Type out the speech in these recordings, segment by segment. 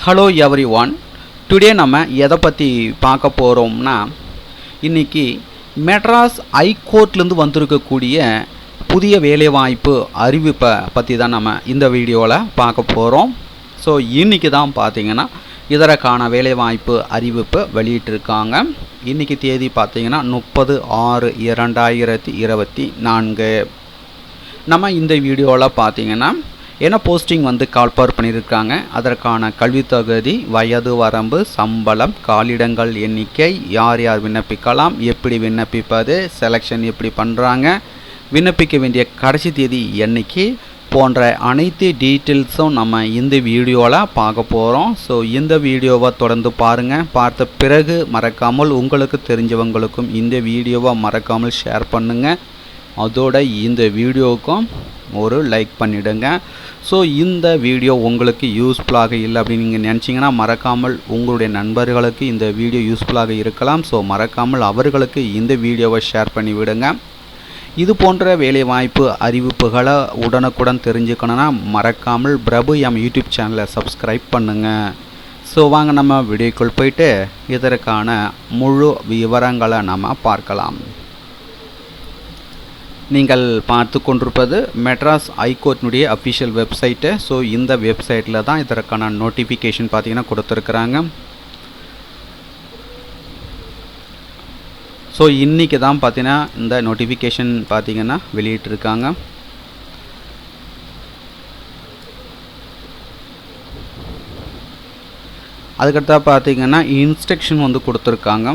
Hello everyone, today நம்ம எதை பற்றி பார்க்க போகிறோம்னா, இன்றைக்கி மெட்ராஸ் ஹைகோர்ட்லேருந்து வந்திருக்கக்கூடிய புதிய வேலைவாய்ப்பு அறிவிப்பை பற்றி தான் நம்ம இந்த வீடியோவில் பார்க்க போகிறோம். ஸோ இன்றைக்கி தான் பார்த்திங்கன்னா இதற்கான வேலைவாய்ப்பு அறிவிப்பு வெளியிட்டிருக்காங்க. இன்றைக்கி தேதி பார்த்திங்கன்னா 30/6/2024. நம்ம இந்த வீடியோவில் பார்த்திங்கன்னா என்ன போஸ்டிங் கால்பார் பண்ணியிருக்காங்க, அதற்கான கல்வி தகுதி, வயது வரம்பு, சம்பளம், காலிடங்கள் எண்ணிக்கை, யார் யார் விண்ணப்பிக்கலாம், எப்படி விண்ணப்பிப்பது, செலெக்ஷன் எப்படி பண்ணுறாங்க, விண்ணப்பிக்க வேண்டிய கடைசி தேதி என்னைக்கு போன்ற அனைத்து டீட்டெயில்ஸும் நம்ம இந்த வீடியோவில் பார்க்க போகிறோம். ஸோ இந்த வீடியோவை தொடர்ந்து பாருங்கள். பார்த்த பிறகு மறக்காமல் உங்களுக்கு தெரிஞ்சவங்களுக்கும் இந்த வீடியோவை மறக்காமல் ஷேர் பண்ணுங்கள். அதோட இந்த வீடியோவுக்கும் ஒரு லைக் பண்ணிவிடுங்க. ஸோ இந்த வீடியோ உங்களுக்கு யூஸ்ஃபுல்லாக இல்லை அப்படின்னு நீங்கள் நினச்சிங்கன்னா மறக்காமல் உங்களுடைய நண்பர்களுக்கு இந்த வீடியோ யூஸ்ஃபுல்லாக இருக்கலாம். ஸோ மறக்காமல் அவர்களுக்கு இந்த வீடியோவை ஷேர் பண்ணி விடுங்க. இது போன்ற வேலைவாய்ப்பு அறிவிப்புகளை உடனுக்குடன் தெரிஞ்சுக்கணுன்னா மறக்காமல் பிரபு எம் யூடியூப் சேனலை சப்ஸ்கிரைப் பண்ணுங்கள். ஸோ வாங்க நம்ம வீடியோக்குள் போயிட்டு இதற்கான முழு விவரங்களை நம்ம பார்க்கலாம். நீங்கள் பார்த்து கொண்டிருப்பது மெட்ராஸ் ஹைகோர்ட்டினுடைய அஃபிஷியல் வெப்சைட்டு. ஸோ இந்த வெப்சைட்டில் தான் இதற்கான நோட்டிஃபிகேஷன் பார்த்திங்கன்னா கொடுத்துருக்குறாங்க. ஸோ இன்றைக்கி தான் பார்த்திங்கன்னா இந்த நோட்டிஃபிகேஷன் பார்த்திங்கன்னா வெளியிட்டிருக்காங்க. அதுக்கடுத்தா பார்த்திங்கன்னா இன்ஸ்ட்ரக்ஷன் கொடுத்துருக்காங்க.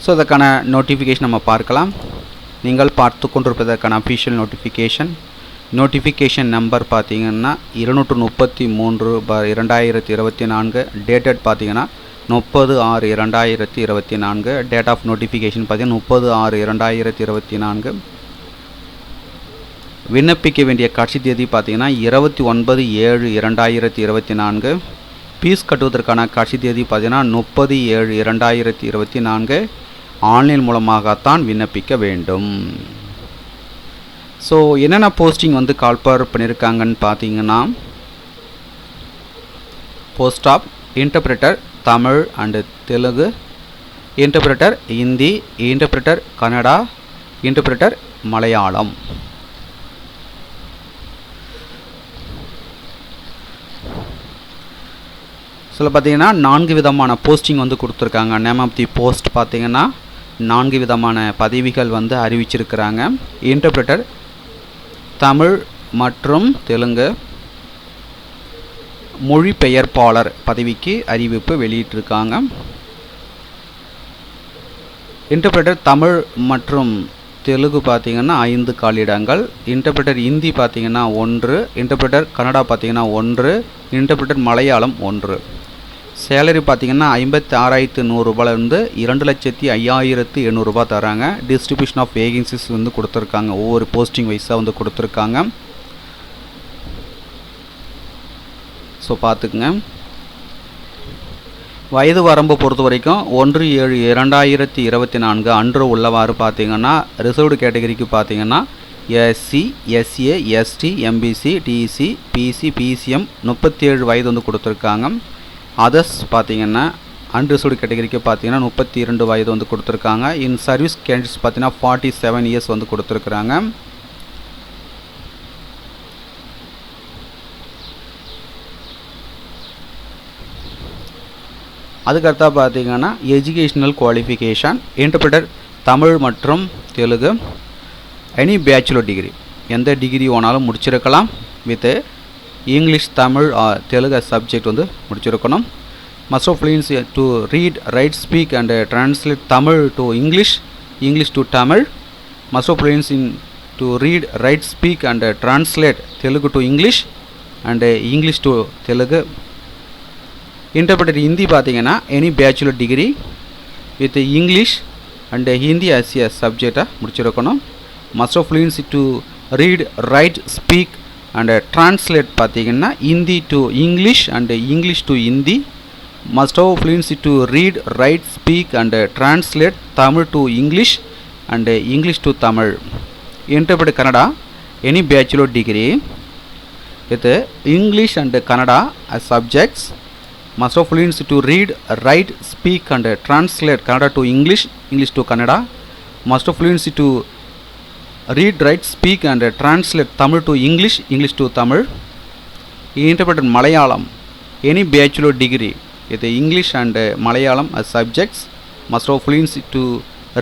ஸோ அதற்கான நோட்டிஃபிகேஷன் நம்ம பார்க்கலாம். நீங்கள் பார்த்து கொண்டிருப்பதற்கான அஃபிஷியல் நோட்டிஃபிகேஷன் நம்பர் பார்த்திங்கன்னா 233/2024. டேட்டட் பார்த்திங்கன்னா 30/6/2024. டேட் ஆஃப் நோட்டிஃபிகேஷன் பார்த்திங்கன்னா 30/6/2024. விண்ணப்பிக்க வேண்டிய கடைசி தேதி பார்த்திங்கன்னா 29/7/2024. ஃபீஸ் கட்டுவதற்கான கடைசி தேதி பார்த்திங்கன்னா 30/7/2024. ஆன்லைன் மூலமாகத்தான் விண்ணப்பிக்க வேண்டும். ஸோ என்னென்ன போஸ்டிங் கால்பார் பண்ணியிருக்காங்கன்னு பார்த்தீங்கன்னா, post of interpreter Tamil and Telugu, interpreter Hindi, interpreter Kannada, interpreter Malayalam. சில பார்த்திங்கன்னா 4 விதமான போஸ்டிங் கொடுத்துருக்காங்க. நேம் ஆஃப் தி போஸ்ட் பார்த்திங்கன்னா 4 விதமான பதவிகள் அறிவிச்சிருக்கிறாங்க. இன்டர்பிரட்டர் தமிழ் மற்றும் தெலுங்கு, மொழிபெயர்ப்பாளர் பதவிக்கு அறிவிப்பு வெளியிட்டிருக்காங்க. இன்டர்பிரட்டர் தமிழ் மற்றும் தெலுங்கு பார்த்திங்கன்னா 5 காலிடங்கள். இன்டர்பிரட்டர் ஹிந்தி பார்த்திங்கன்னா 1, இன்டர்பிரட்டர் கன்னடா பார்த்திங்கன்னா 1, இன்டர்பிரட்டர் மலையாளம் 1. சேலரி பார்த்திங்கன்னா 56,100 ரூபாயிலிருந்து 2,05,800 ரூபா தராங்க. டிஸ்ட்ரிபியூஷன் ஆஃப் வேகன்சிஸ் கொடுத்துருக்காங்க. ஒவ்வொரு போஸ்டிங் வைஸாக கொடுத்துருக்காங்க. ஸோ பார்த்துக்குங்க. வயது வரம்பு பொறுத்த வரைக்கும் 1/7/2024 அன்று உள்ளவாறு பார்த்திங்கன்னா ரிசர்வ்டு கேட்டகரிக்கு பார்த்திங்கன்னா SC, SA, ST, MBC, DC, BC, BCM 37 வயது கொடுத்துருக்காங்க. அதர்ஸ் பார்த்திங்கன்னா அன்ரிசர்வ்டு கேட்டகரிக்கு பார்த்திங்கன்னா 32 வயது கொடுத்துருக்காங்க. இன் சர்வீஸ் கேண்டிடேட்ஸ் பார்த்திங்கன்னா 47 இயர்ஸ் கொடுத்துருக்குறாங்க. அதுக்கடுத்தா பார்த்திங்கன்னா எஜுகேஷ்னல் குவாலிஃபிகேஷன், இன்டர்பிரட்டர் தமிழ் மற்றும் தெலுங்கு, எனி பேச்சுலர் டிகிரி, எந்த டிகிரி வேணாலும் முடிச்சிருக்கலாம். With English, Tamil, Telugu subject முடிச்சிருக்கணும். Must of fluency to read, write, speak and translate Tamil to English, English to Tamil. Must of fluency to read, write, speak and translate Telugu to English and English to Telugu. Interpreter Hindi பார்த்திங்கன்னா any bachelor degree with English and Hindi as a சப்ஜெக்டாக முடிச்சிருக்கணும். Must of fluency to read, write, speak and translate பார்த்திங்கன்னா Hindi to English and English to Hindi. Must have fluency to read, write, speak and translate Tamil to English and English to Tamil. Interpreter Kannada any bachelor degree with English and Kannada as subjects. Must have fluency to read, write, speak and translate Kannada to English, English to Kannada. Must have fluency to read, write, speak and translate Tamil to English, English to Tamil. He interpreted Malayalam, any bachelor degree with English and Malayalam as subjects. Must have fluency to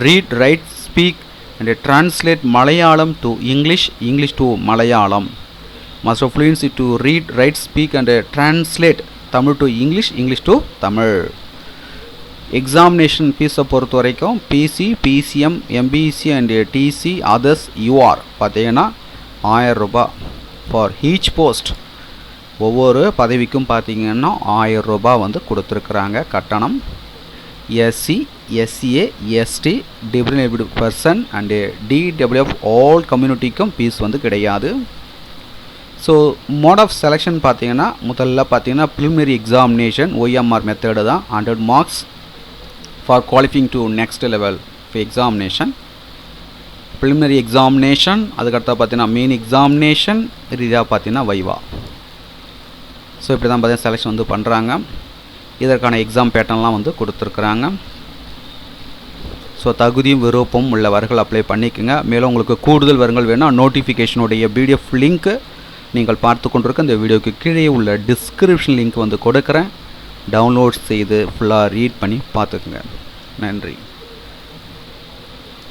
read, write, speak and translate Malayalam to English, English to Malayalam. Must have fluency to read, write, speak and translate Tamil to English, English to Tamil. Examination ஃபீஸை பொறுத்த வரைக்கும் BC, BCM, MBC and DC others UR பார்த்தீங்கன்னா 1000 ரூபாய் for each post. ஒவ்வொரு பதவிக்கும் பார்த்தீங்கன்னா 1000 ரூபாய் வந்து கொடுத்துருக்குறாங்க கட்டணம். SC, SCA, ST, different person and DWF all கம்யூனிட்டிக்கும் ஃபீஸ் வந்து கிடையாது. ஸோ மோட் ஆஃப் செலெக்ஷன் பார்த்தீங்கன்னா முதல்ல பார்த்தீங்கன்னா ப்ரிலிமினரி எக்ஸாமினேஷன் OMR மெத்தடு தான். 100 marks for qualifying to next level examination. Preliminary examination, அதுக்கடுத்து பார்த்தீங்கன்னா மெயின் எக்ஸாமினேஷன், இறுதியாக பார்த்தீங்கன்னா வைவா. ஸோ இப்படி தான் பார்த்தீங்கன்னா செலெக்ஷன் வந்து பண்ணுறாங்க. இதற்கான எக்ஸாம் பேட்டர்ன்லாம் வந்து கொடுத்துருக்குறாங்க. ஸோ தகுதியும் விருப்பமும் உள்ளவர்கள் அப்ளை பண்ணிக்கோங்க. மேலும் உங்களுக்கு கூடுதல் விவரங்கள் வேணால் நோட்டிஃபிகேஷனுடைய PDF லிங்க்கு நீங்கள் பார்த்து கொண்டிருக்க இந்த வீடியோக்கு கீழே உள்ள டிஸ்கிரிப்ஷன் லிங்க் வந்து கொடுக்குறேன். டவுன்லோட் செய்து ஃபுல்லாக ரீட் பண்ணி பார்த்துக்குங்க. நன்றி.